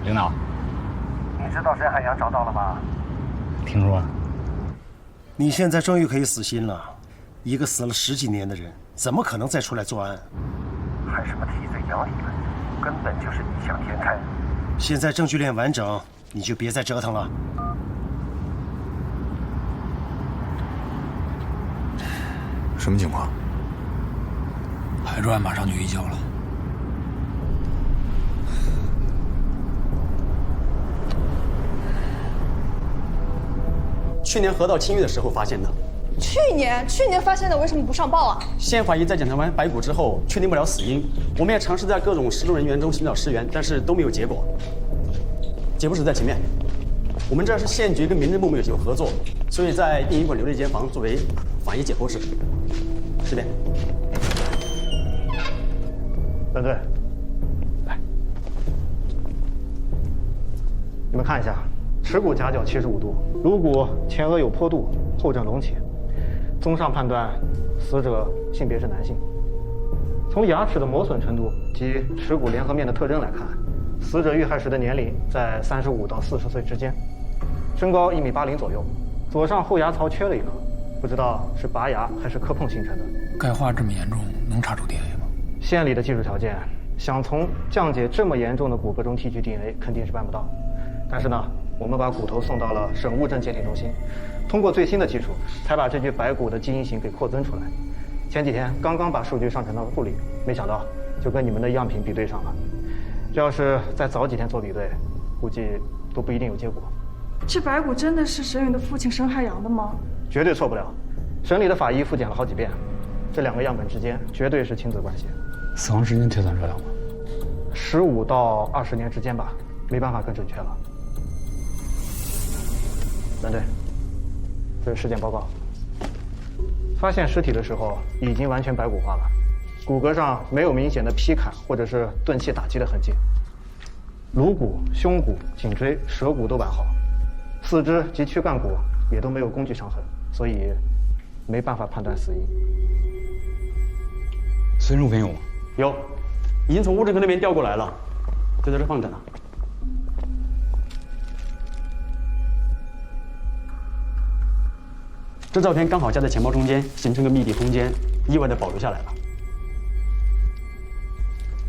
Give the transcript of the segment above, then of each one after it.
领导，你知道沈海洋找到了吗？听说了。你现在终于可以死心了。一个死了10几年的人，怎么可能再出来作案？还什么替罪扬理了，根本就是异想天开。现在证据链完整，你就别再折腾了。什么情况？海专马上就移交了。去年河道清淤的时候发现的。去年发现的，为什么不上报啊？县法医在检查完白骨之后，确定不了死因。我们也尝试在各种失踪人员中寻找尸源，但是都没有结果。解剖室在前面。我们这儿是县局跟民政部门有合作，所以在殡仪馆留了一间房作为法医解剖室。这边。团队，来，你们看一下，耻骨夹角75度，颅骨前额有坡度，后枕隆起。综上判断，死者性别是男性。从牙齿的磨损程度及耻骨联合面的特征来看，死者遇害时的年龄在35到40岁之间，身高1.80米左右，左上后牙槽缺了一颗，不知道是拔牙还是磕碰形成的。钙化这么严重，能查出 DNA 吗？县里的技术条件，想从降解这么严重的骨骼中提取 DNA 肯定是办不到。但是呢，我们把骨头送到了省物证鉴定中心，通过最新的技术，才把这具白骨的基因型给扩增出来。前几天刚刚把数据上传到库里，没想到就跟你们的样品比对上了。这要是再早几天做比对，估计都不一定有结果。这白骨真的是沈宇的父亲沈海洋的吗？绝对错不了。省里的法医复检了好几遍，这2个样本之间绝对是亲子关系。死亡时间推算热量吗？15到20年之间吧，没办法更准确了。团队，这是尸检报告。发现尸体的时候已经完全白骨化了，骨骼上没有明显的劈砍或者是钝器打击的痕迹，颅骨、胸骨、颈椎、舌骨都完好，四肢及躯干骨也都没有工具伤痕，所以没办法判断死因。随身物品有吗？有，已经从物证科那边调过来了，就在这放着呢。这照片刚好夹在钱包中间，形成个密闭空间，意外的保留下来了。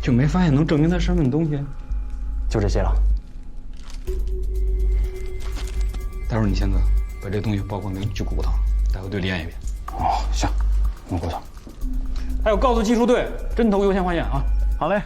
就没发现能证明他身份的东西？就这些了。待会儿你签字，把这东西包括那具骨头带回队里验一遍。哦，行，我过去。还有，告诉技术队，针头优先化验啊。好嘞。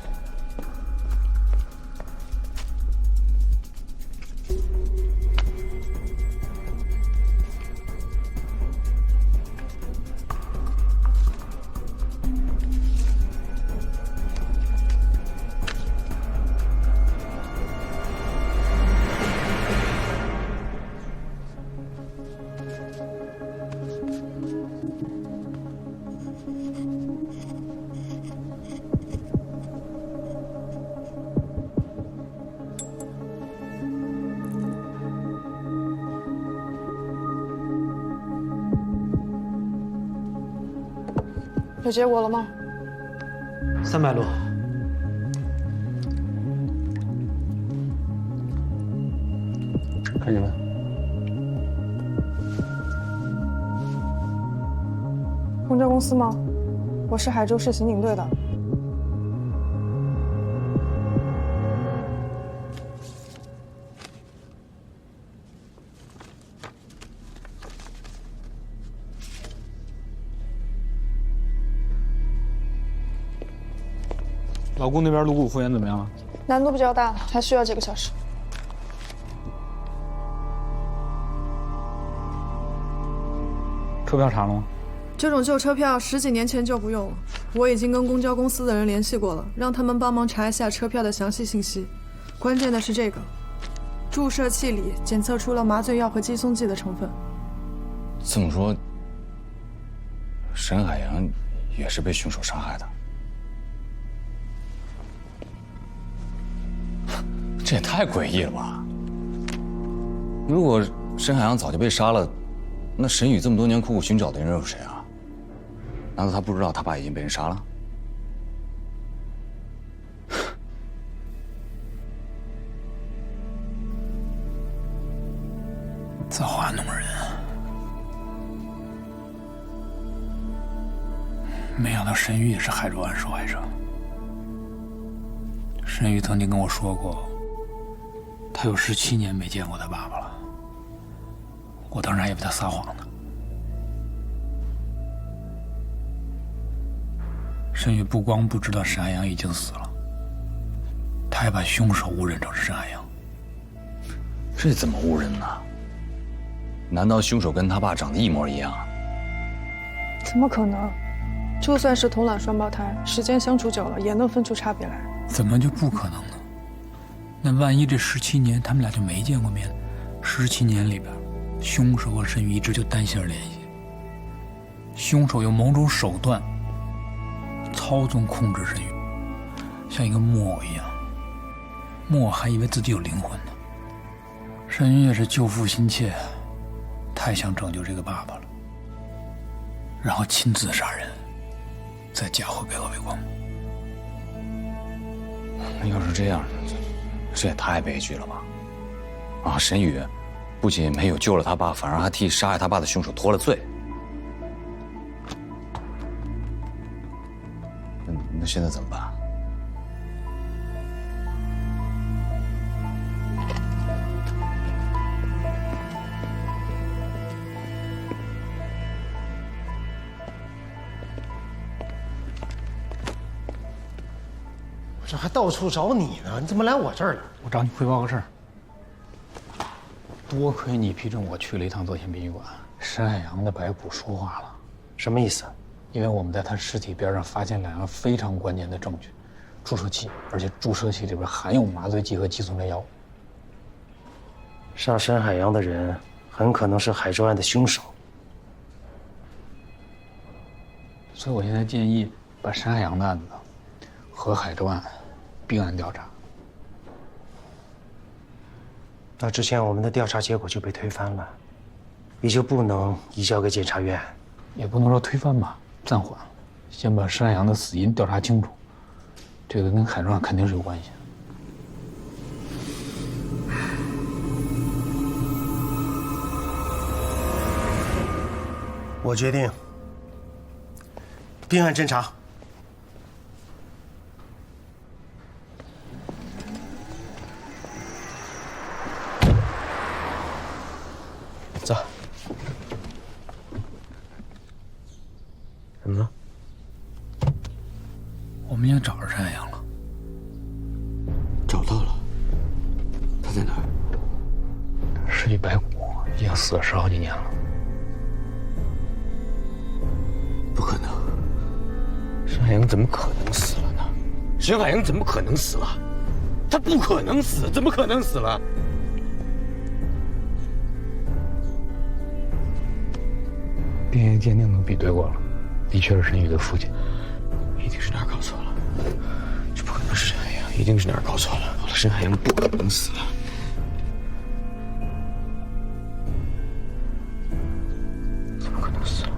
有结果了吗300路。看见没？公交公司吗？我是海州市刑警队的。老顾那边颅骨复原怎么样了？难度比较大，还需要几个小时。车票查了吗？这种旧车票10几年前就不用了。我已经跟公交公司的人联系过了，让他们帮忙查一下车票的详细信息。关键的是这个，注射器里检测出了麻醉药和激松剂的成分。这么说，沈海洋也是被凶手杀害的？这也太诡异了吧！如果沈海洋早就被杀了，那沈宇这么多年苦苦寻找的人有谁啊？难道他不知道他爸已经被人杀了？造化弄人，没想到沈宇也是海州案受害者。沈宇曾经跟我说过，他有17年没见过他爸爸了。我当时还以为他撒谎呢。沈宇不光不知道沈海洋已经死了，他还把凶手误认成是沈海洋。这怎么误认呢？难道凶手跟他爸长得一模一样？怎么可能？就算是同卵双胞胎，时间相处久了也能分出差别来。怎么就不可能呢？那万一这17年他们俩就没见过面，17年里边，凶手和沈宇一直就单线联系，凶手用某种手段操纵控制沈宇，像一个木偶一样，木偶还以为自己有灵魂呢。沈宇也是救父心切，太想拯救这个爸爸了，然后亲自杀人，再嫁祸给鄂伟光。那要是这样，这也太悲剧了吧！啊，沈宇不仅没有救了他爸，反而还替杀害他爸的凶手脱了罪。那现在怎么办？我这还到处找你呢，你怎么来我这儿了？我找你汇报个事儿。多亏你批准我去了一趟泽县殡仪馆，沈海洋的白骨说话了。什么意思？因为我们在他尸体边上发现2样非常关键的证据：注射器，而且注射器里边含有麻醉剂和肌松类药物。杀沈海洋的人很可能是海州案的凶手。所以我现在建议把沈海洋的案子和海州案并案调查。那之前我们的调查结果就被推翻了，也就不能移交给检察院。也不能说推翻吧，暂缓，先把沈海洋的死因调查清楚。这个跟海州案肯定是有关系。我决定并案侦查。走。怎么了？我们已经找着沈海洋了。找到了。他在哪儿？尸体白骨，已经死了10好几年了。不可能。沈海洋怎么可能死了呢？沈海洋怎么可能死了？他不可能死，怎么可能死了？DNA鉴定都比对过了，的确是沈宇的父亲。一定是哪儿搞错了，这不可能是沈海洋，一定是哪儿搞错了。好了，沈海洋不可能死了。怎么可能死了？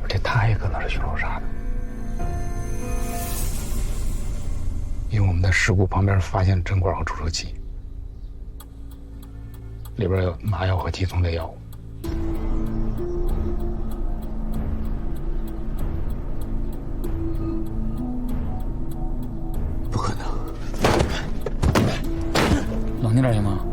而且他也可能是凶手杀的，因为我们在尸骨旁边发现针管和注射器，里边有麻药和肌松类药物。不可能！冷静点行吗？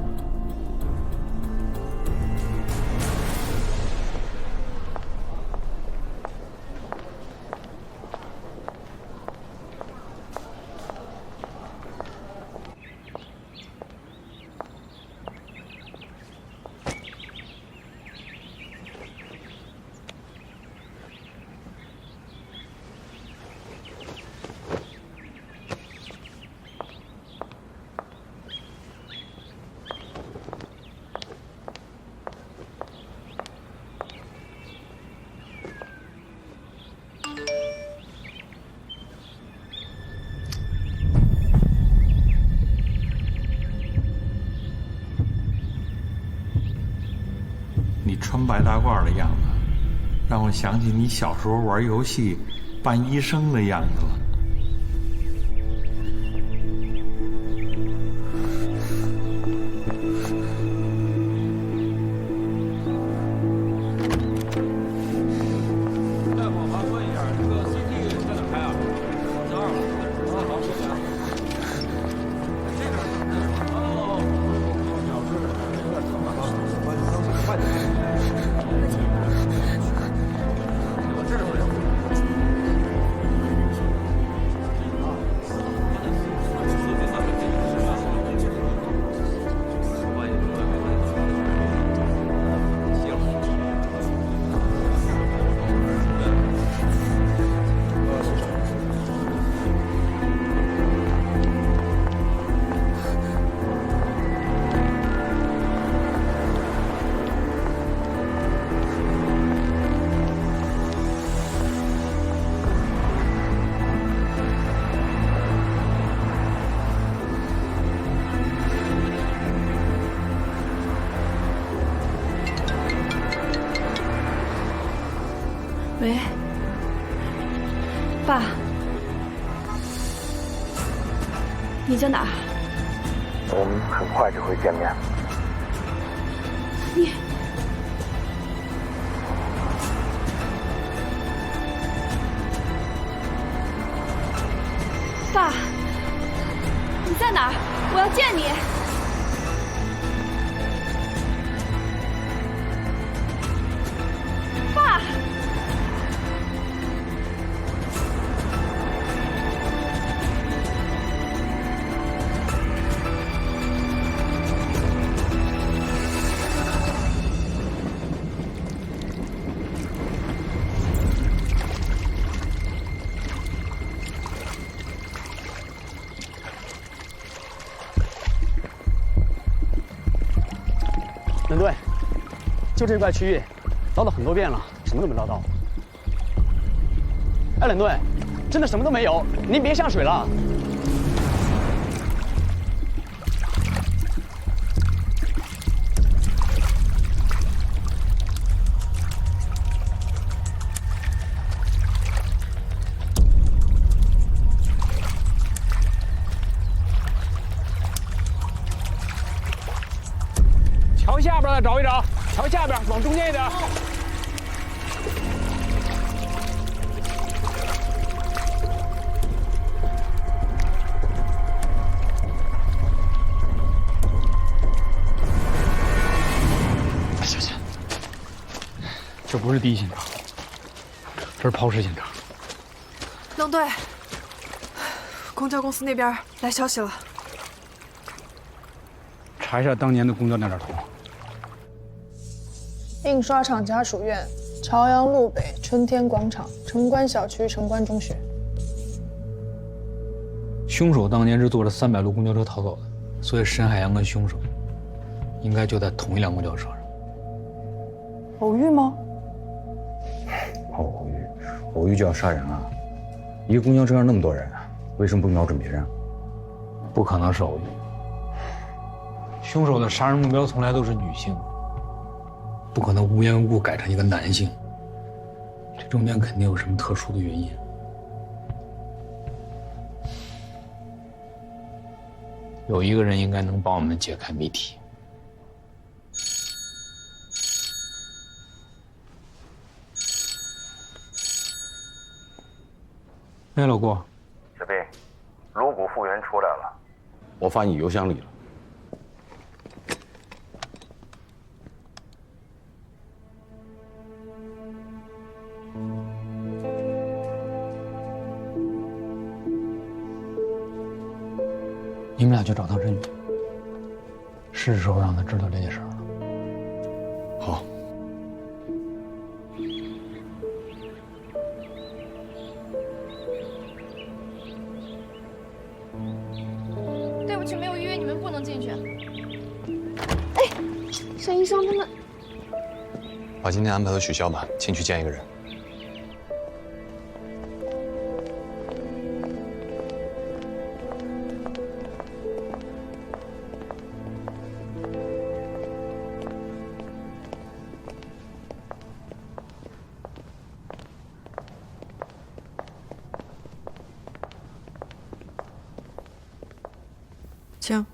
你穿白大褂的样子，让我想起你小时候玩游戏扮医生的样子了。喂，爸，你在哪儿？我们很快就会见面。你，爸，你在哪儿？我要见你。爸。冷队，就这块区域，捞了很多遍了，什么都没捞到。哎，冷队，真的什么都没有，您别下水了。桥下边再找一找，桥下边往中间一点。行行，这不是第一现场，这是抛尸现场。冷队，公交公司那边来消息了。查一下当年的公交那点图。印刷厂家属院、朝阳路北春天广场、城关小区、城关中学。凶手当年是坐着300路公交车逃走的，所以沈海洋跟凶手应该就在同一辆公交车上。偶遇吗？偶遇就要杀人啊！一个公交车上那么多人，为什么不瞄准别人？不可能是偶遇。凶手的杀人目标从来都是女性，不可能无缘无故改成一个男性，这中间肯定有什么特殊的原因。有一个人应该能帮我们解开谜题。哎，老郭，小兵，颅骨复原出来了，我发你邮箱里了。你们俩去找唐振宇，是时候让他知道这件事了。好。对不起，没有预约，你们不能进去。哎，沈医生他们把今天安排的取消吧，请去见一个人。请。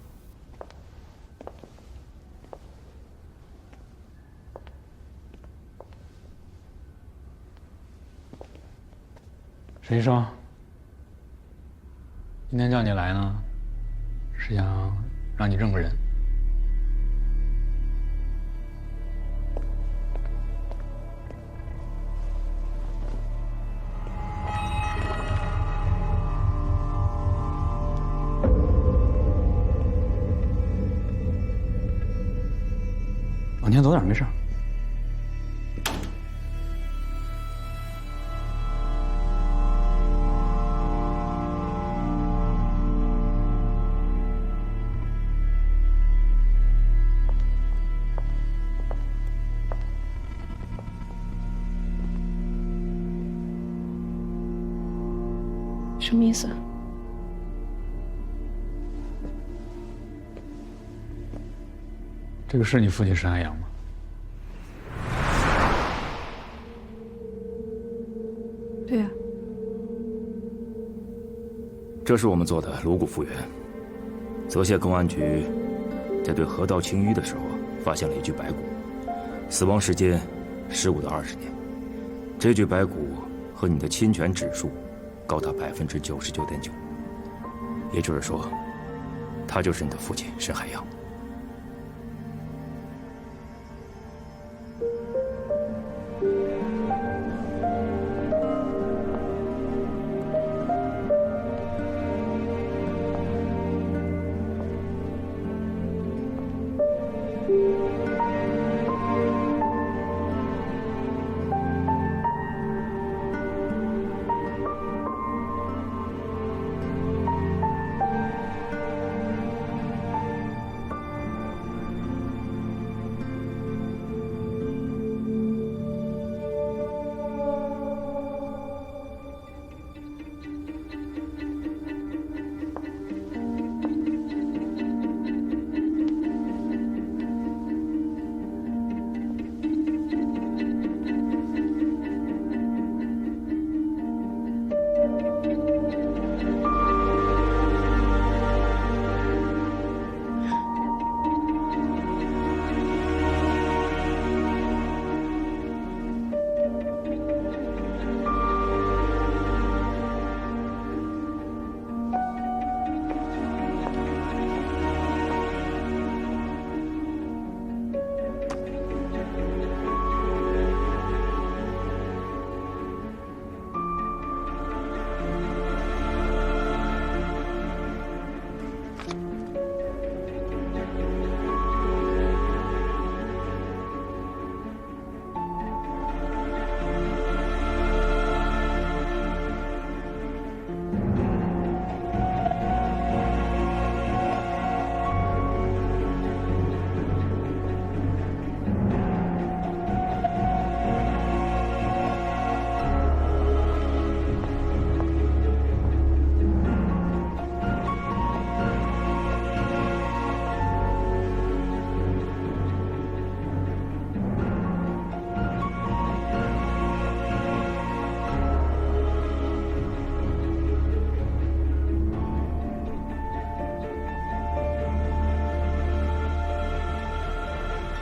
沈医生，今天叫你来呢，是想让你认个人。往前走点，没事。什么意思？这个是你父亲沈海洋吗？对呀。这是我们做的颅骨复原。泽县公安局在对河道清淤的时候，发现了一具白骨，死亡时间15到20年。这具白骨和你的侵权指数高达99.9%，也就是说，他就是你的父亲沈海洋。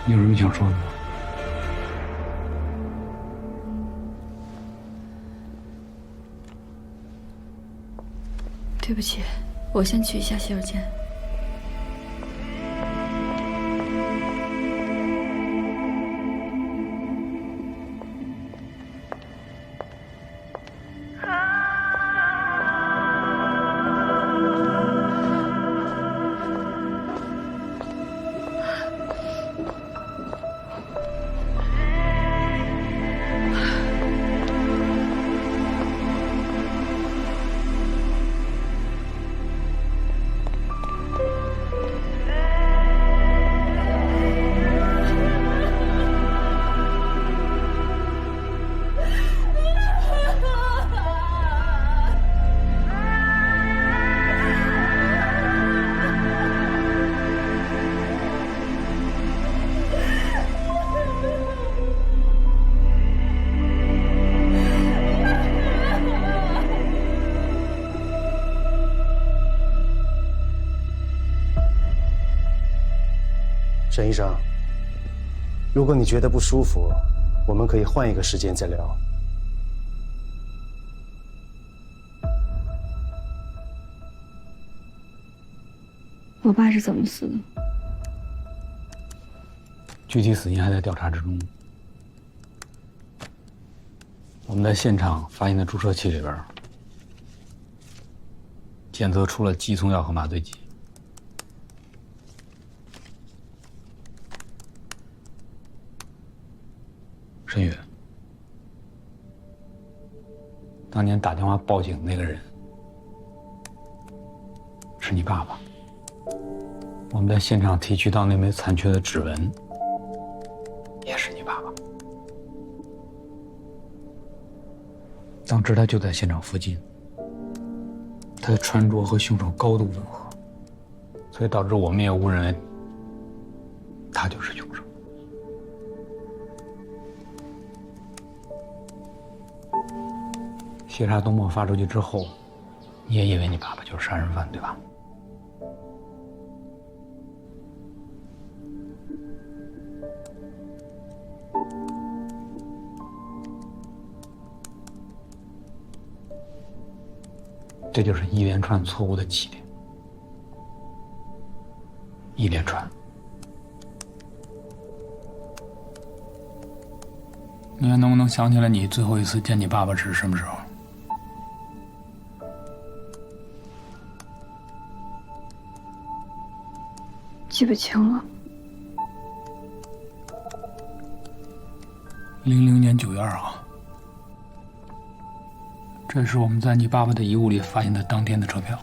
你有什么想说的吗？对不起，我先去一下洗手间。沈医生，如果你觉得不舒服，我们可以换一个时间再聊。我爸是怎么死的？具体死因还在调查之中。我们在现场发现的注射器里边，检测出了肌松药和麻醉剂。申宇，当年打电话报警那个人是你爸爸。我们在现场提取到那枚残缺的指纹，也是你爸爸。当时他就在现场附近，他的穿着和凶手高度吻合，所以导致我们也误认为他就是凶手。协查动报发出去之后，你也以为你爸爸就是杀人犯，对吧？这就是一连串错误的起点，一连串。你还能不能想起来你最后一次见你爸爸是什么时候？记不清了。00年9月2号。这是我们在你爸爸的遗物里发现的当天的车票。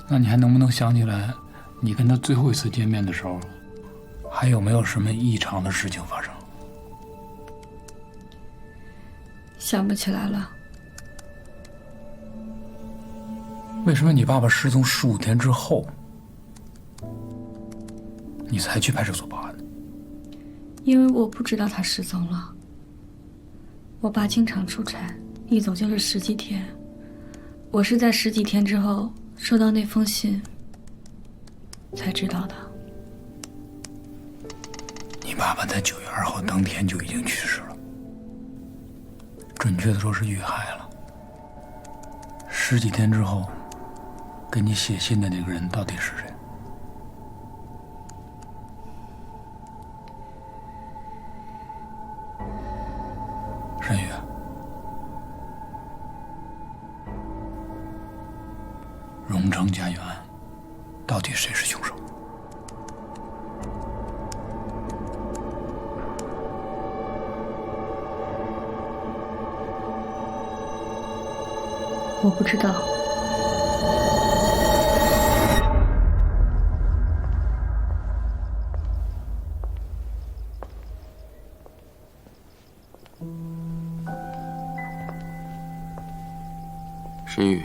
那你还能不能想起来，你跟他最后一次见面的时候，还有没有什么异常的事情发生？想不起来了。为什么你爸爸失踪15天之后，你才去派出所报案呢？因为我不知道他失踪了。我爸经常出差，一走就是10几天。我是在10几天之后收到那封信才知道的。你爸爸在9月2号当天就已经去世了，准确的说是遇害了。10几天之后，给你写信的那个人到底是谁？沈宇，荣成家园案，到底谁是凶手？我不知道。沈宇，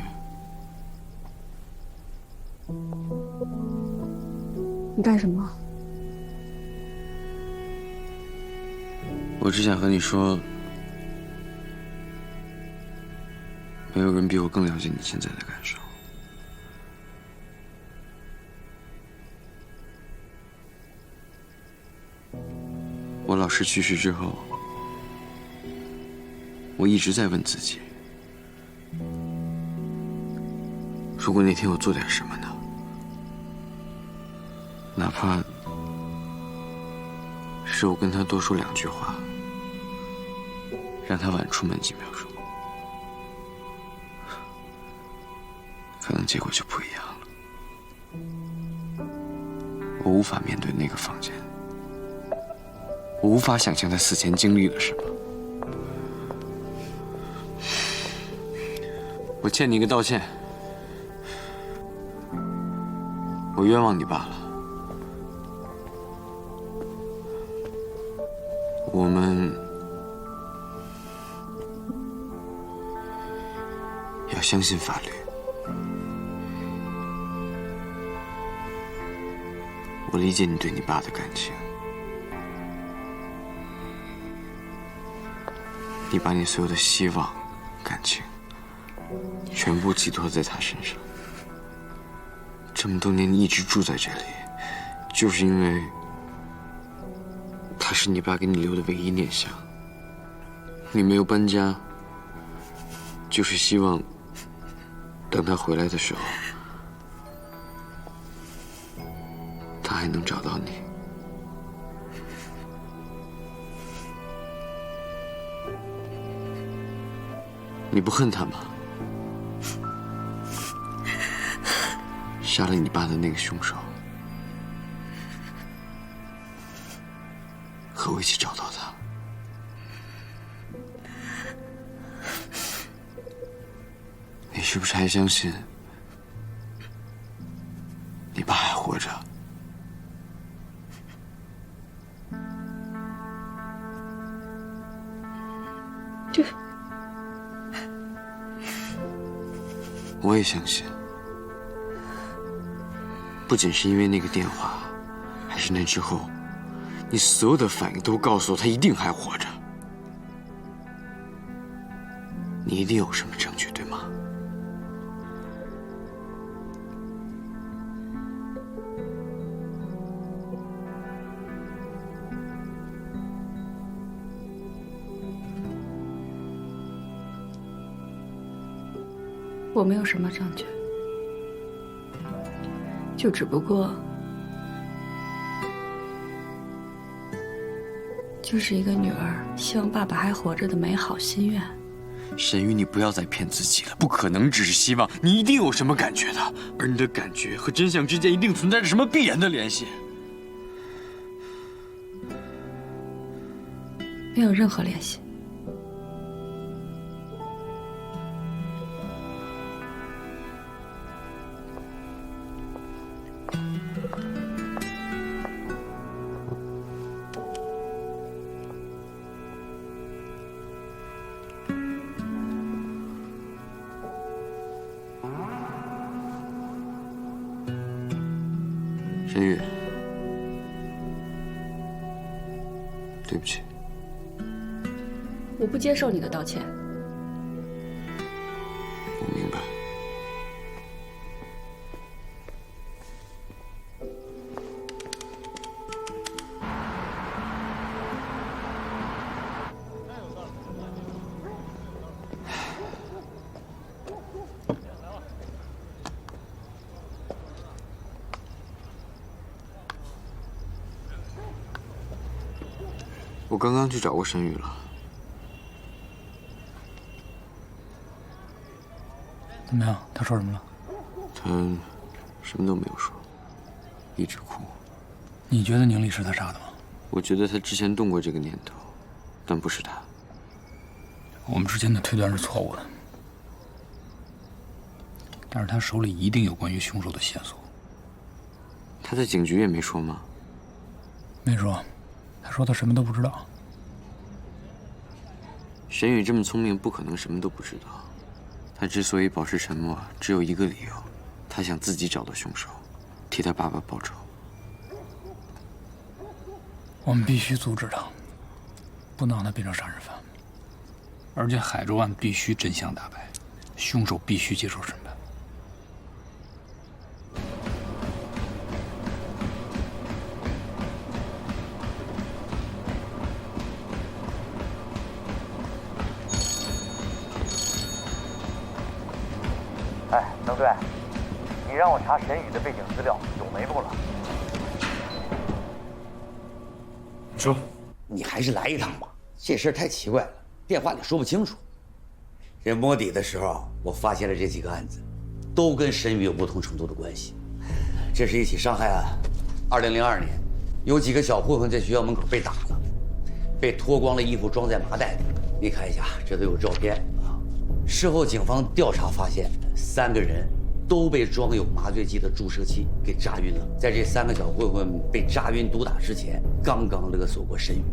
你干什么？我只想和你说，没有人比我更了解你现在的感受。我老师去世之后，我一直在问自己，如果那天我做点什么呢？哪怕是我跟他多说2句话，让他晚出门几秒钟，可能结果就不一样了。我无法面对那个房间，我无法想象他死前经历了什么。我欠你一个道歉，我冤枉你爸了。我们要相信法律。我理解你对你爸的感情，你把你所有的希望、感情全部寄托在他身上。这么多年你一直住在这里，就是因为他是你爸给你留的唯一念想。你没有搬家，就是希望等他回来的时候，他还能找到你。你不恨他吗？杀了你爸的那个凶手，和我一起找到他。你是不是还相信你爸还活着？我也相信，不仅是因为那个电话，还是那之后，你所有的反应都告诉我他一定还活着。你一定有什么证据，对吗？我没有什么证据，就只不过就是一个女儿希望爸爸还活着的美好心愿。沈玉，你不要再骗自己了，不可能只是希望，你一定有什么感觉的，而你的感觉和真相之间一定存在着什么必然的联系。没有任何联系。沈玉，对不起。我不接受你的道歉。我明白。我刚刚去找过沈宇了。怎么样？他说什么了？他什么都没有说，一直哭。你觉得宁丽是他杀的吗？我觉得他之前动过这个念头，但不是他。我们之前的推断是错误的，但是他手里一定有关于凶手的线索。他在警局也没说吗？没说，他说他什么都不知道。沈宇这么聪明，不可能什么都不知道。他之所以保持沉默，只有一个理由，他想自己找到凶手，替他爸爸报仇。我们必须阻止他，不能让他变成杀人犯。而且海州案必须真相大白，凶手必须接受审判。哎，郑队，你让我查沈宇的背景资料有眉目了。说，你还是来一趟吧，这事儿太奇怪了，电话里说不清楚。这摸底的时候，我发现了这几个案子，都跟沈宇有不同程度的关系。这是一起伤害案，2002年，有几个小混混在学校门口被打了，被脱光了衣服装在麻袋里。你看一下，这都有照片啊。事后警方调查发现，3个人都被装有麻醉剂的注射器给扎晕了。在这3个小混混被扎晕毒打之前，刚刚勒索过沈宇。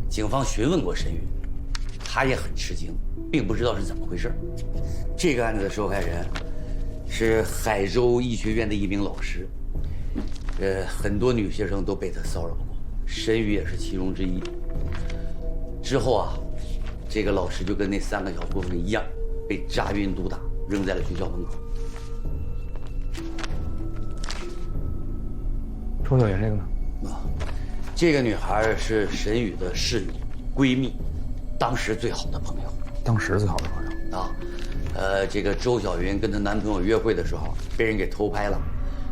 警方询问过沈宇，他也很吃惊，并不知道是怎么回事。这个案子的受害人是海州医学院的一名老师，很多女学生都被他骚扰过，沈宇也是其中之一。之后啊，这个老师就跟那3个小混混一样，被扎晕毒打，扔在了学校门口。周小云这个呢？这个女孩是沈宇的室友、闺蜜，当时最好的朋友。当时最好的朋友啊，这个周小云跟她男朋友约会的时候被人给偷拍了，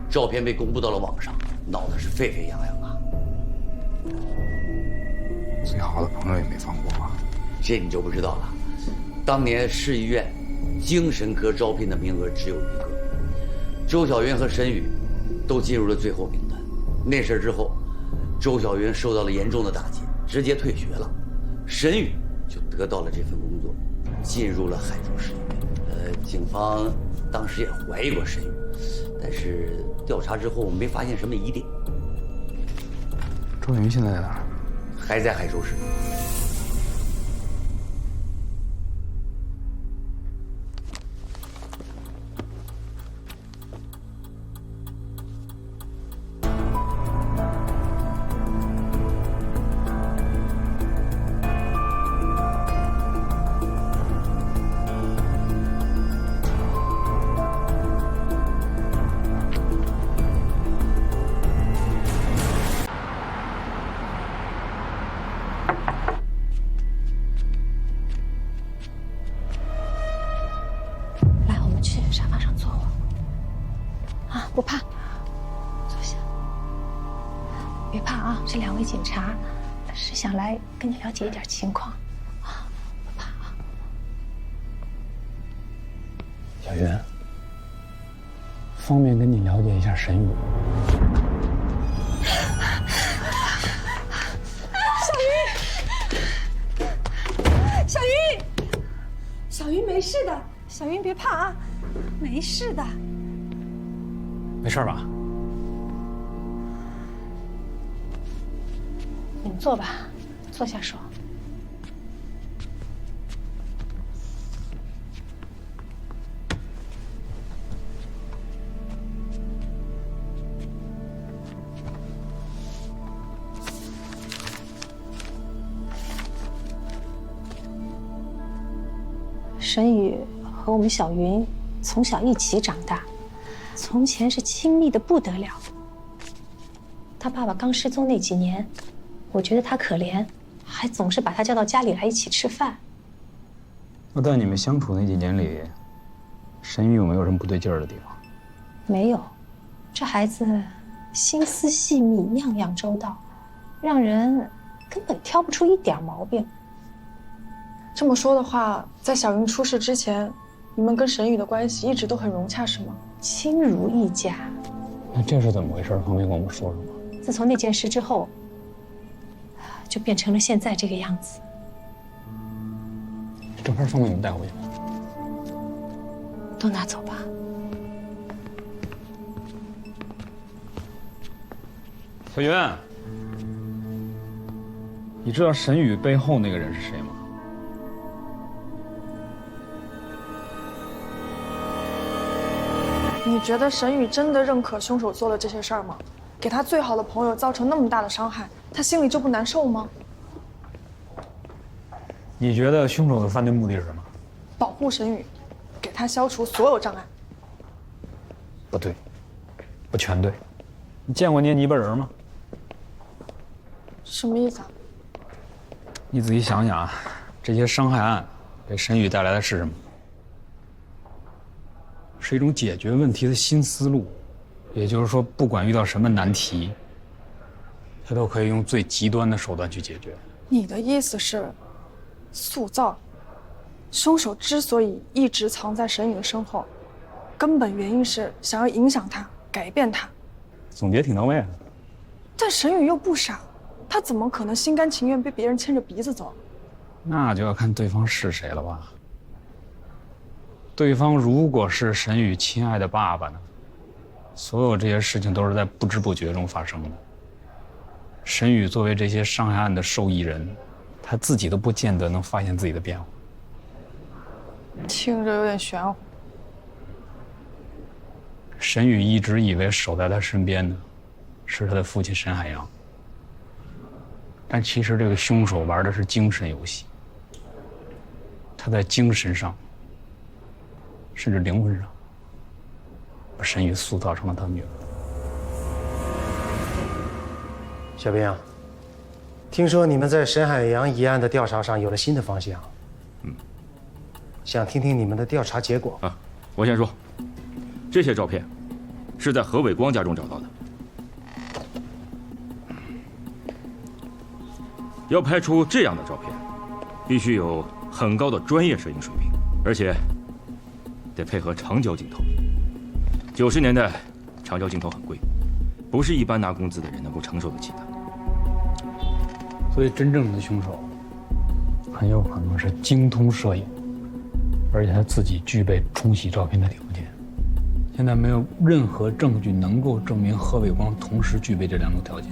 照片被公布到了网上，闹得是沸沸扬扬啊。最好的朋友也没放过吧？这你就不知道了。当年市医院精神科招聘的名额只有1个，周小云和沈宇都进入了最后名单。那事之后，周小云受到了严重的打击，直接退学了。沈宇就得到了这份工作，进入了海州市医院。警方当时也怀疑过沈宇，但是调查之后没发现什么疑点。周小云现在在哪儿？还在海州市。两位警察是想来跟你了解一点情况。不怕啊。小云，方便跟你了解一下沈宇？小云，小云没事的，小云别怕啊，没事的。没事吧？你们坐吧，坐下说。沈宇和我们小云从小一起长大，从前是亲密的不得了。他爸爸刚失踪那几年，我觉得他可怜，还总是把他叫到家里来一起吃饭。那在你们相处那几年里，沈宇有没有什么不对劲儿的地方？没有，这孩子心思细密，样样周到，让人根本挑不出一点毛病。这么说的话，在小云出事之前，你们跟沈宇的关系一直都很融洽，是吗？亲如一家。那这是怎么回事？方便跟我们说说吗？自从那件事之后，就变成了现在这个样子。照片方便你们带回去。都拿走吧。小云，你知道沈宇背后那个人是谁吗？你觉得沈宇真的认可凶手做了这些事儿吗？给他最好的朋友造成那么大的伤害，他心里就不难受吗？你觉得凶手的犯罪目的是什么？保护沈宇，给他消除所有障碍。不对，不全对。你见过捏泥巴人吗？什么意思啊？你仔细想想啊，这些伤害案给沈宇带来的是什么？是一种解决问题的新思路，也就是说，不管遇到什么难题，他都可以用最极端的手段去解决。你的意思是，塑造？凶手之所以一直藏在沈宇的身后，根本原因是想要影响他、改变他。总结挺到位的。但沈宇又不傻，他怎么可能心甘情愿被别人牵着鼻子走？那就要看对方是谁了吧。对方如果是沈宇亲爱的爸爸呢？所有这些事情都是在不知不觉中发生的。沈宇作为这些伤害案的受益人，他自己都不见得能发现自己的变化。听着有点玄乎。沈宇一直以为守在他身边的是他的父亲沈海洋，但其实这个凶手玩的是精神游戏。他在精神上，甚至灵魂上，把沈宇塑造成了他女儿。小兵啊，听说你们在沈海洋一案的调查上有了新的方向，想听听你们的调查结果啊。我先说，这些照片是在何伟光家中找到的。要拍出这样的照片，必须有很高的专业摄影水平，而且得配合长焦镜头。90年代，长焦镜头很贵，不是一般拿工资的人能够承受得起的。所以，真正的凶手很有可能是精通摄影，而且他自己具备冲洗照片的条件。现在没有任何证据能够证明何伟光同时具备这两种条件。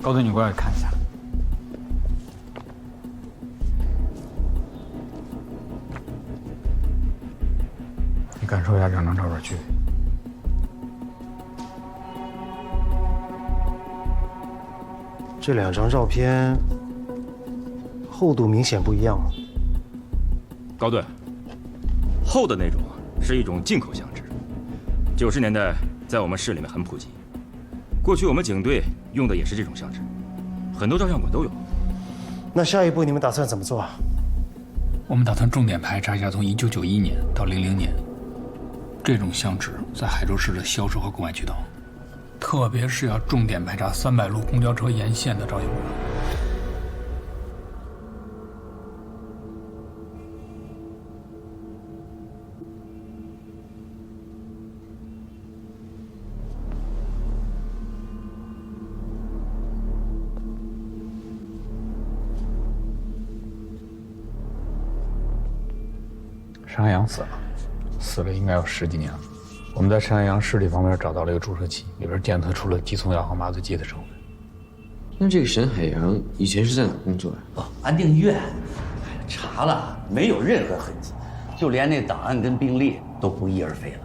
高队，你过来看一下。你感受一下这两张照片区别。这两张照片厚度明显不一样。高队，厚的那种是一种进口相纸，90年代在我们市里面很普及。过去我们警队用的也是这种相纸，很多照相馆都有。那下一步你们打算怎么做啊？我们打算重点排查一下从1991年到00年，这种相纸在海州市的销售和购买渠道，特别是要重点排查300路公交车沿线的照相馆。沈海洋死了，死了应该有10几年了。我们在沈海洋尸体旁边找到了一个注射器，里边检测出了地松药和麻醉剂的成分。那这个沈海洋以前是在哪工作呀？安定医院，查了没有任何痕迹，就连那档案跟病历都不翼而飞了。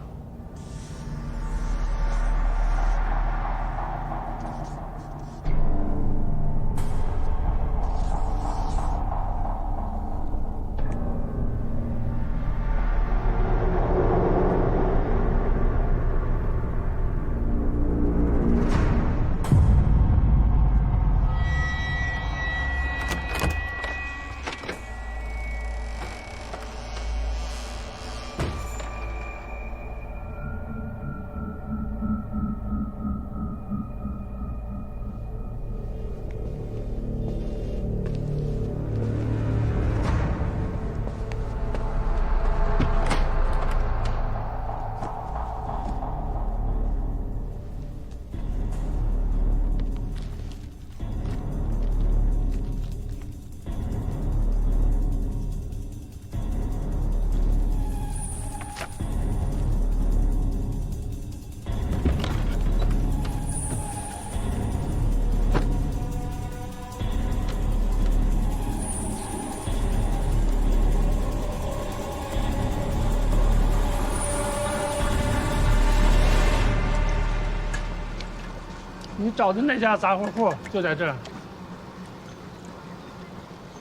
你找的那家杂货铺就在这儿。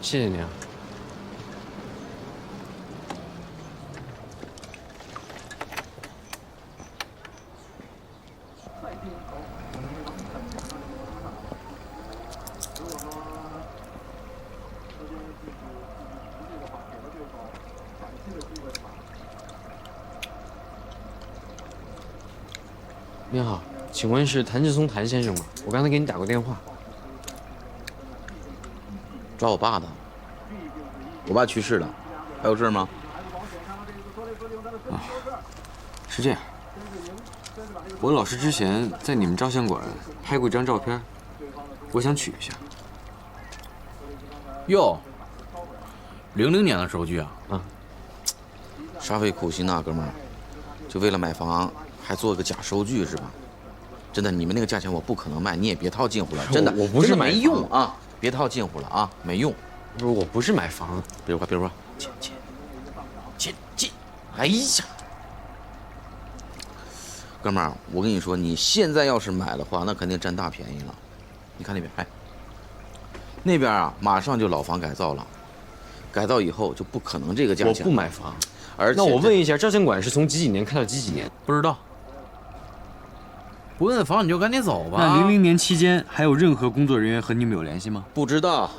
谢谢你啊。你好，请问是谭志松谭先生吗？我刚才给你打过电话。找我爸的，我爸去世了，还有事吗？啊，是这样，我老师之前在你们照相馆拍过一张照片，我想取一下。哟，00年的手机啊！啊，煞费苦心呐，哥们儿，就为了买房还做个假收据是吧？真的，你们那个价钱我不可能卖，你也别套近乎了，真的，我不是没用啊，别套近乎了啊，没用。不是，我不是买房，别说话，别说话，进，哎呀，哥们儿，我跟你说，你现在要是买的话，那肯定占大便宜了。你看那边，哎，那边啊，马上就老房改造了，改造以后就不可能这个价钱。我不买房，而且那我问一下，照相馆是从几年开到几年？不知道。不问房你就赶紧走吧。那00年期间还有任何工作人员和你们有联系吗？不知道。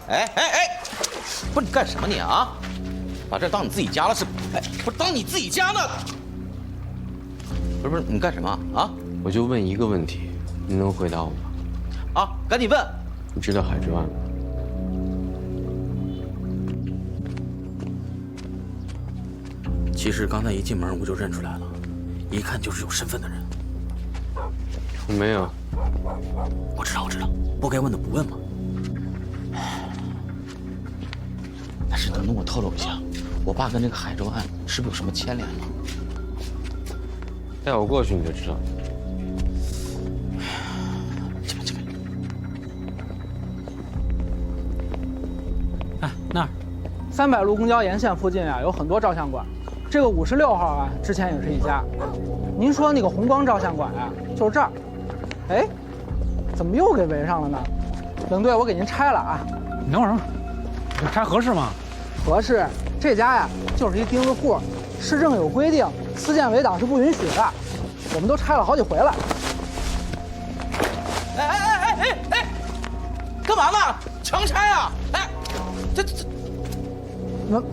哎，不是你干什么你啊？把这当你自己家了是？哎，不是当你自己家呢？不是，你干什么啊？我就问一个问题，你能回答我吗？啊，赶紧问。你知道海之湾吗？其实刚才一进门我就认出来了，一看就是有身份的人。我没有。我知道，不该问的不问嘛。但是能跟我透露一下，我爸跟这个海州案是不是有什么牵连吗？带我过去你就知道。这边。哎，那儿，300路公交沿线附近啊，有很多照相馆。这个56号啊，之前也是一家。您说那个红光照相馆啊，就是这儿。哎，怎么又给围上了呢？领队，我给您拆了啊。你等会儿，这拆合适吗？合适。这家呀，就是一钉子户，市政有规定，私建围挡是不允许的。我们都拆了好几回了。哎，干嘛呢？强拆啊！哎，这。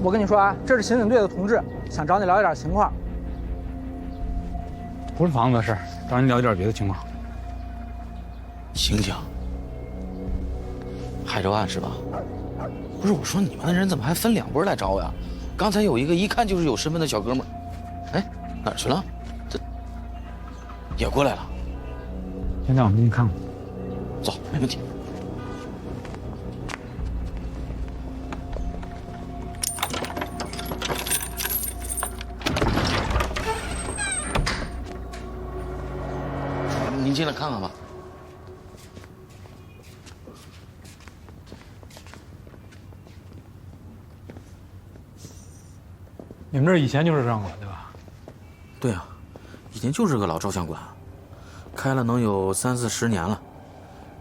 我跟你说啊，这是刑警队的同志，想找你了解点情况。不是房子的事儿，找你了解点别的情况。刑警，海州案是吧？不是，我说你们的人怎么还分2波来找我呀？刚才有一个一看就是有身份的小哥们儿，哎，哪儿去了？这也过来了。现在我们进去看看。走，没问题。您进来看看吧。你们这儿以前就是照相馆对吧？对啊，以前就是个老照相馆，开了能有30、40年了。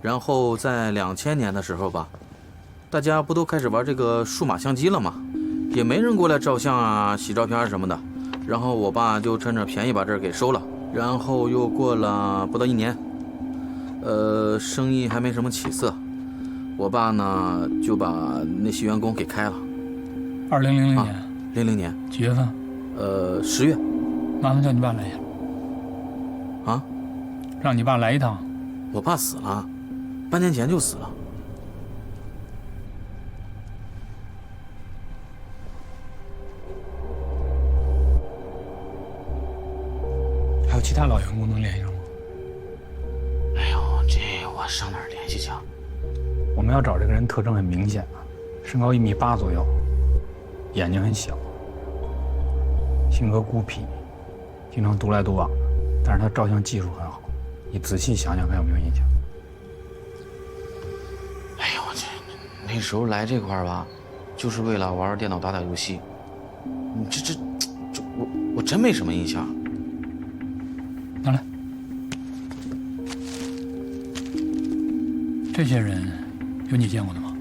然后在2000年的时候吧，大家不都开始玩这个数码相机了吗？也没人过来照相啊、洗照片什么的。然后我爸就趁着便宜把这儿给收了。然后又过了不到1年，生意还没什么起色，我爸呢就把那些员工给开了。2000年，00年几月份？10月。麻烦叫你爸来一下。啊？让你爸来一趟。我爸死了，半年前就死了。还有其他老员工能联系上吗？哎呦，这我上哪儿联系去啊？我们要找这个人特征很明显啊，身高1.8米左右，眼睛很小，性格孤僻，经常独来独往的，但是他照相技术很好，你仔细想想看有没有印象？哎呦，那时候来这块儿吧，就是为了玩电脑打游戏。这我真没什么印象。拿来。这些人有你见过的吗？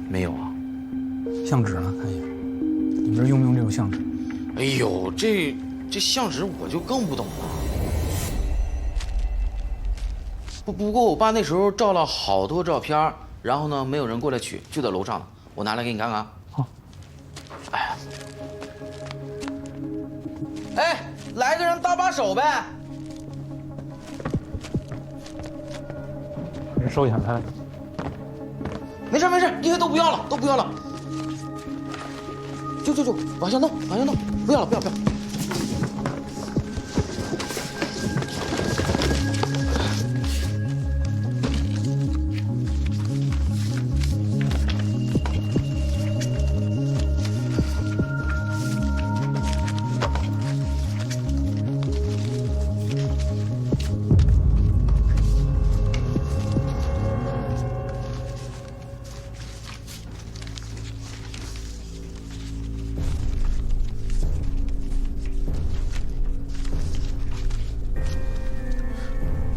没有啊。相纸呢？看一眼。你们这用不用这种相纸？哎呦，这相纸我就更不懂了。不过我爸那时候照了好多照片，然后呢没有人过来取，就在楼上呢。我拿来给你看看。好。哎，来个人搭把手呗。人收一下拍。没事没事，这些都不要了，都不要了。就往下弄，往下弄，不要了不要。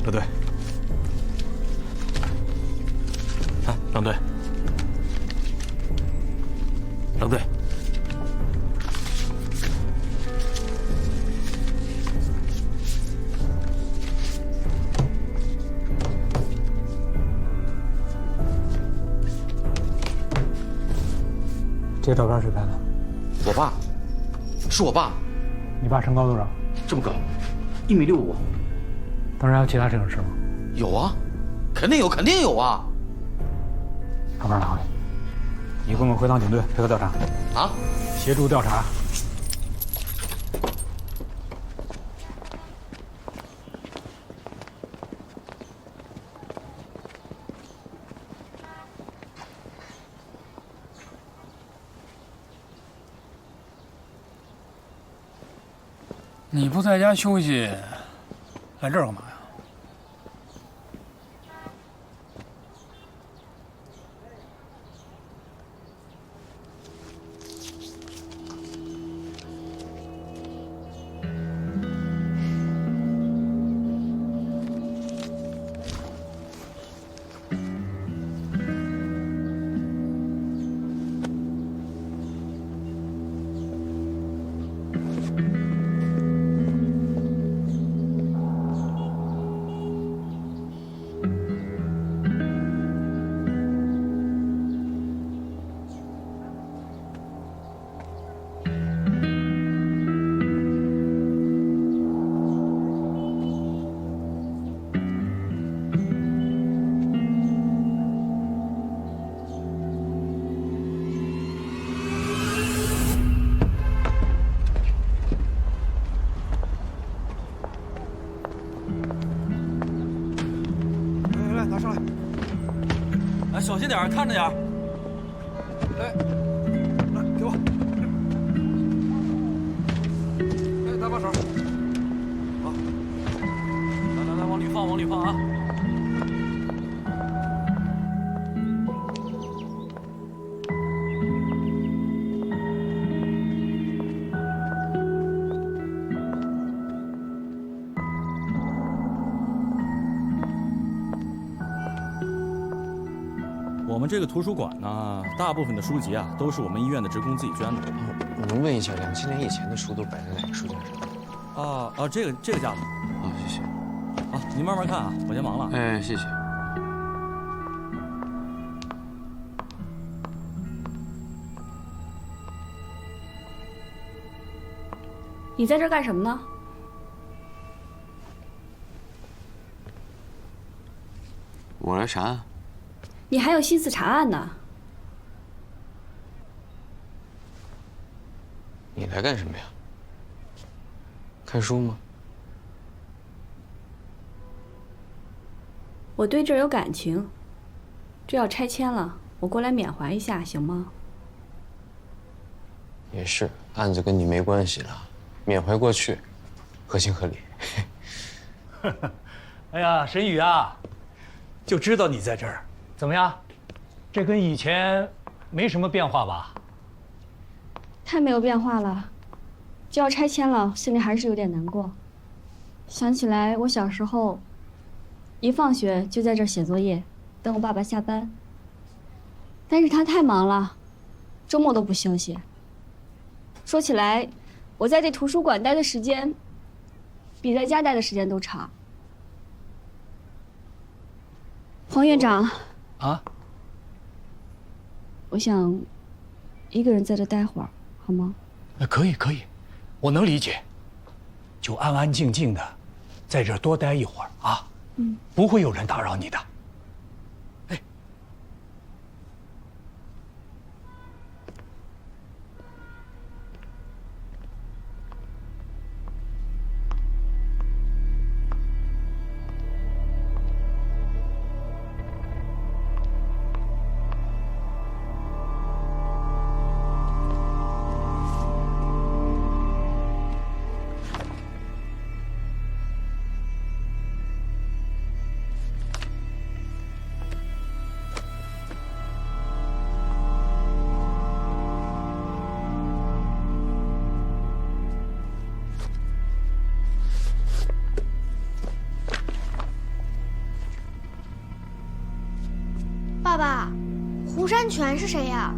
乐队，哎，冷队，冷队，这照片谁拍的？我爸，是我爸。你爸身高多少？这么高，1.65米。当时还有其他摄影师吗？有啊，肯定有啊。照片拿回来，你跟我们回趟警队配合调查。啊？协助调查。你不在家休息，来这儿干嘛呀？心点，看着点。哎，来给我。哎，搭把手。好，来，往里放，往里放啊！我们这个图书馆呢，大部分的书籍啊，都是我们医院的职工自己捐的。我能问一下，2000年以前的书都摆在哪个书架上？这个架子。好，谢谢。好，您慢慢看啊，我先忙了。哎，谢谢。你在这儿干什么呢？我来查案。你还有心思查案呢？你来干什么呀？看书吗？我对这儿有感情，这要拆迁了，我过来缅怀一下，行吗？也是，案子跟你没关系了，缅怀过去，合情合理。哎呀，沈宇啊，就知道你在这儿。怎么样？这跟以前没什么变化吧？太没有变化了，就要拆迁了，心里还是有点难过。想起来我小时候，一放学就在这儿写作业，等我爸爸下班。但是他太忙了，周末都不休息。说起来，我在这图书馆待的时间，比在家待的时间都长。黄院长。啊，我想一个人在这待会儿，好吗？可以，我能理解。就安安静静的，在这儿多待一会儿啊。不会有人打扰你的。爸爸，胡山泉是谁呀？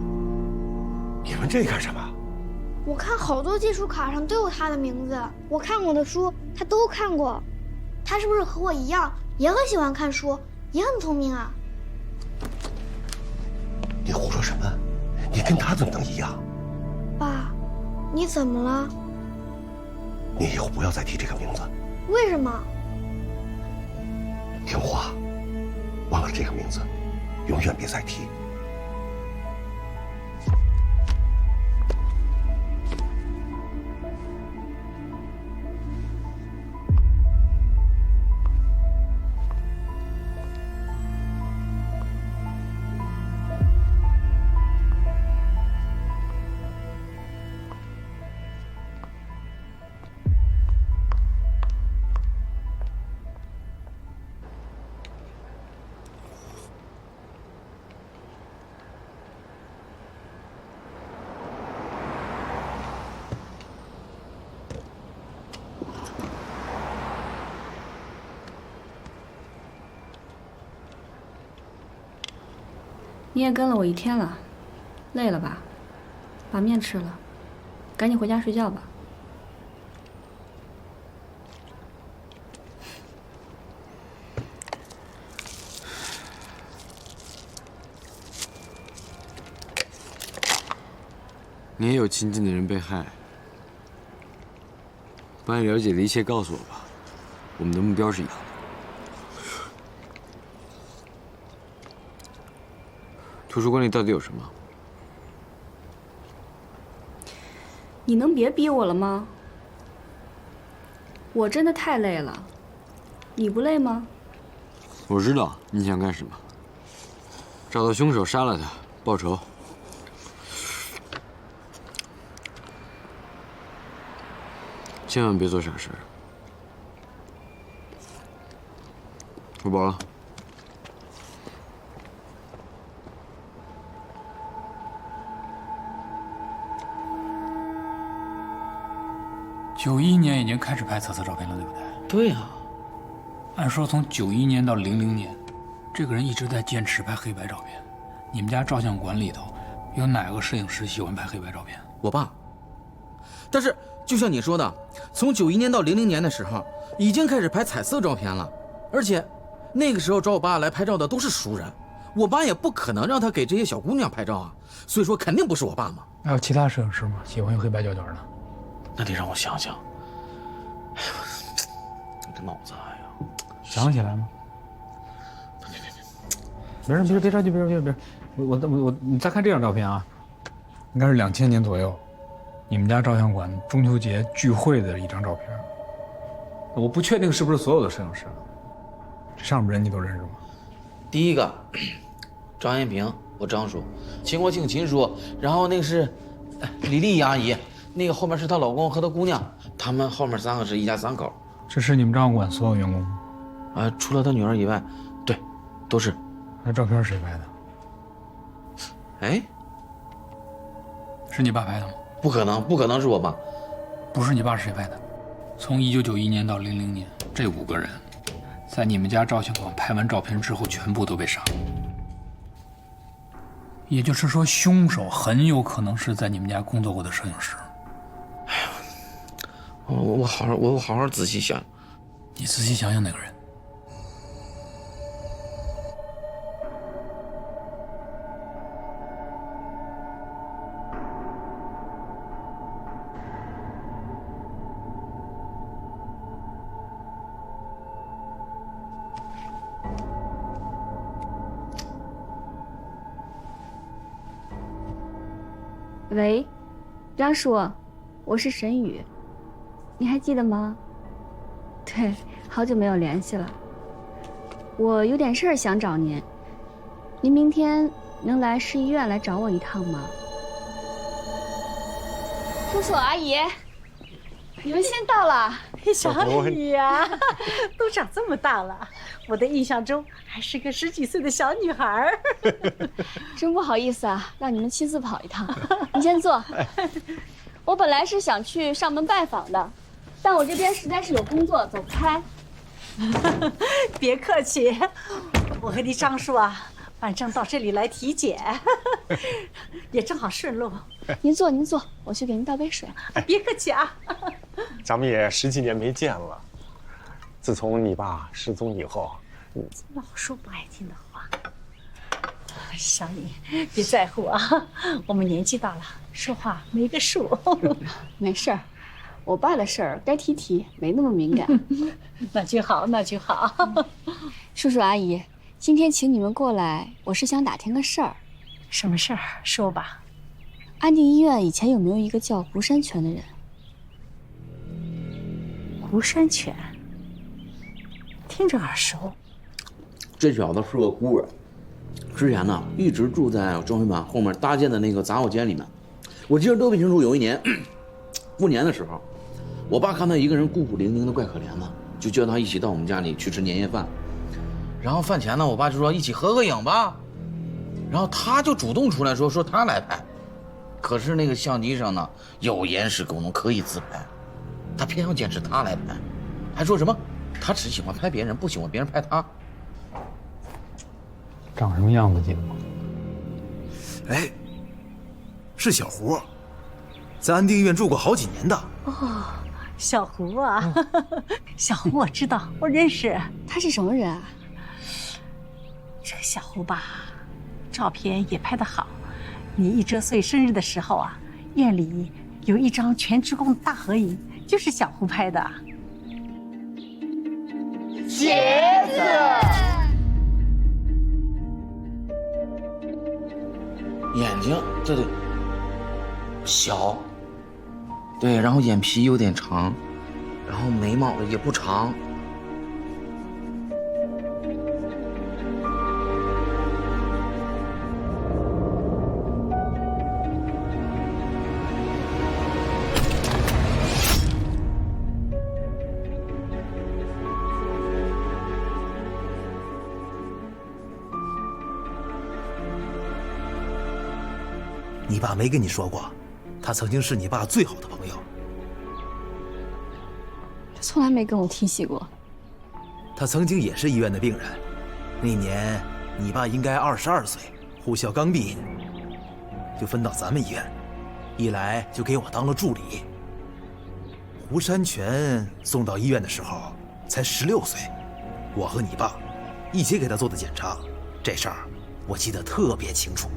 你问这干什么？我看好多借书卡上都有他的名字，我看过的书他都看过。他是不是和我一样，也很喜欢看书，也很聪明啊？你胡说什么？你跟他怎么能一样？爸，你怎么了？你以后不要再提这个名字。为什么？听话，忘了这个名字，永远别再提。你也跟了我一天了，累了吧？把面吃了，赶紧回家睡觉吧。你也有亲近的人被害，把你了解的一切告诉我吧，我们的目标是一样的。图书馆里到底有什么？你能别逼我了吗？我真的太累了，你不累吗？我知道你想干什么。找到凶手，杀了他，报仇。千万别做傻事。我饱了。91年已经开始拍彩色照片了，对不对？对呀。按说从91年到00年，这个人一直在坚持拍黑白照片。你们家照相馆里头有哪个摄影师喜欢拍黑白照片？我爸。但是就像你说的，从91年到00年的时候，已经开始拍彩色照片了，而且那个时候找我爸来拍照的都是熟人，我爸也不可能让他给这些小姑娘拍照啊，所以说肯定不是我爸嘛。还有其他摄影师吗？喜欢用黑白胶卷的？那得让我想想。哎呀，我这脑子哎呀，想得起来吗？别着急，别，你再看这张照片啊，应该是2000年左右，你们家照相馆中秋节聚会的一张照片。我不确定是不是所有的摄影师，这上面人你都认识吗？第一个，张延平，我张叔；秦国庆，秦叔。然后那个是李丽阿姨，那个后面是她老公和她姑娘，他们后面3个是一家3口。这是你们照相馆所有员工吗？啊，除了她女儿以外，对，都是。那照片谁拍的？哎，是你爸拍的吗？不可能，不可能是我爸。不是你爸是谁拍的？从1991年到00年，这5个人，在你们家照相馆拍完照片之后，全部都被杀。也就是说，凶手很有可能是在你们家工作过的摄影师。哎呀，我好好仔细想。你仔细想想哪个人？喂，张叔，我是沈宇，你还记得吗？对，好久没有联系了。我有点事儿想找您，您明天能来市医院来找我一趟吗？叔叔阿姨，你们先到了。小雨呀，都长这么大了，我的印象中还是个10几岁的小女孩。真不好意思啊，让你们亲自跑一趟。你先坐。我本来是想去上门拜访的，但我这边实在是有工作，走不开。别客气，我和你张叔啊，反正到这里来体检，也正好顺路。您坐，您坐，我去给您倒杯水。别客气啊。咱们也10几年没见了，自从你爸失踪以后，老说不爱听的话。小颖，别在乎啊，我们年纪大了，说话没个数。没事儿，我爸的事儿该提提，没那么敏感。那就好，那就好。叔叔阿姨，今天请你们过来，我是想打听个事儿。什么事儿？说吧。安定医院以前有没有一个叫胡山泉的人？胡山泉，听着耳熟。这小子是个孤儿，之前呢一直住在装修板后面搭建的那个杂货间里面。我记得特别清楚，有一年过年的时候，我爸看他一个人孤苦伶仃的，怪可怜的，就叫他一起到我们家里去吃年夜饭。然后饭前呢，我爸就说一起合个影吧，然后他就主动出来说他来拍，可是那个相机上呢有延时功能，可以自拍，他偏要坚持他来拍，还说什么他只喜欢拍别人，不喜欢别人拍他。长什么样子记得吗？哎，是小胡，在安定医院住过好几年的。哦，小胡啊，小胡我知道，我认识。他是什么人啊？这小胡吧，照片也拍得好。你1周岁生日的时候啊，院里有一张全职工大合影，就是小胡拍的。鞋子。眼睛这得小，对，然后眼皮有点长，然后眉毛也不长。你爸没跟你说过，他曾经是你爸最好的朋友？他从来没跟我提起过。他曾经也是医院的病人，那年你爸应该22岁，护校刚毕业，就分到咱们医院，一来就给我当了助理。胡山泉送到医院的时候才16岁，我和你爸一起给他做的检查，这事儿我记得特别清楚。